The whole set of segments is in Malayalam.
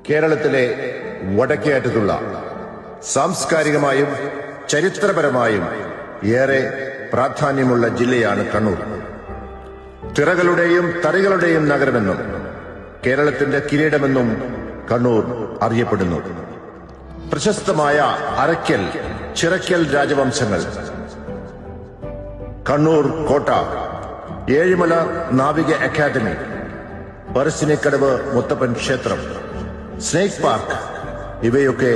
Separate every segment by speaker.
Speaker 1: കേരളത്തിലെ വടക്കേ അറ്റത്തുള്ള സാംസ്കാരികമായും ചരിത്രപരമായും ഏറെ പ്രാധാന്യമുള്ള ജില്ലയാണ് കണ്ണൂർ. തിറകളുടെയും തറികളുടെയും നഗരമെന്നും കേരളത്തിന്റെ കിരീടമെന്നും കണ്ണൂർ അറിയപ്പെടുന്നു. പ്രശസ്തമായ അരക്കൽ, ചിറക്കൽ രാജവംശങ്ങൾ, കണ്ണൂർ കോട്ട, ഏഴിമല നാവിക അക്കാദമി, പറശ്ശിനിക്കടവ് മുത്തപ്പൻ ക്ഷേത്രം, സ്നേക് പാർക്ക് ഇവയൊക്കെ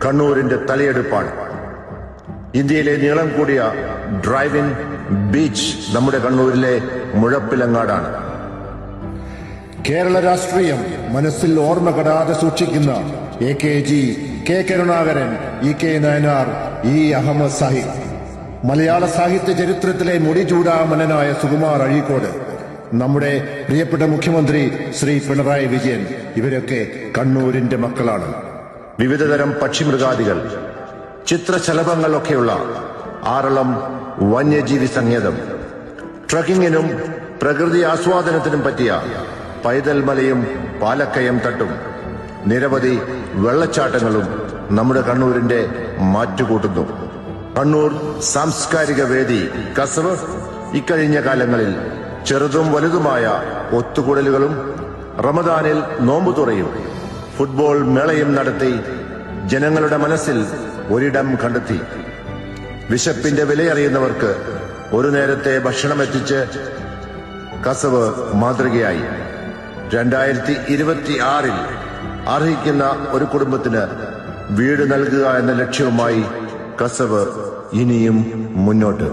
Speaker 1: കണ്ണൂരിന്റെ തലയെടുപ്പാണ്. ഇന്ത്യയിലെ നീളം കൂടിയ ഡ്രൈവ് ഇൻ ബീച്ച് നമ്മുടെ കണ്ണൂരിലെ മുഴപ്പിലങ്ങാടാണ്.
Speaker 2: കേരള രാഷ്ട്രീയം മനസ്സിൽ ഓർമ്മ കടാതെ സൂക്ഷിക്കുന്ന AKG, K Karunakaran, EK Nayanar, E Ahmed Sahib, മലയാള സാഹിത്യ ചരിത്രത്തിലെ മുടിചൂടാമനനായ സുകുമാർ അഴീക്കോട്, നമ്മുടെ പ്രിയപ്പെട്ട മുഖ്യമന്ത്രി ശ്രീ പിണറായി വിജയൻ, ഇവരൊക്കെ കണ്ണൂരിന്റെ മക്കളാണ്.
Speaker 1: വിവിധതരം പക്ഷിമൃഗാദികൾ, ചിത്രശലഭങ്ങളൊക്കെയുള്ള ആറളം വന്യജീവി സങ്കേതം, ട്രക്കിങ്ങിനും പ്രകൃതി ആസ്വാദനത്തിനും പറ്റിയ പൈതൽ മലയും പാലക്കയം തട്ടും, നിരവധി വെള്ളച്ചാട്ടങ്ങളും നമ്മുടെ കണ്ണൂരിന്റെ മാറ്റുകൂട്ടുന്നു. കണ്ണൂർ സാംസ്കാരിക വേദി കസവ് ഇക്കഴിഞ്ഞ കാലങ്ങളിൽ ചെറുതും വലുതുമായ ഒത്തുകൂടലുകളും റമദാനിൽ നോമ്പുതുറയും ഫുട്ബോൾ മേളയും നടത്തി ജനങ്ങളുടെ മനസ്സിൽ ഒരിടം കണ്ടെത്തി. വിശപ്പിന്റെ വിലയറിയുന്നവർക്ക് ഒരു നേരത്തെ ഭക്ഷണം എത്തിച്ച് കസവ് മാതൃകയായി. 2026 അർഹിക്കുന്ന ഒരു കുടുംബത്തിന് വീട് നൽകുക എന്ന ലക്ഷ്യവുമായി കസവ് ഇനിയും മുന്നോട്ട്.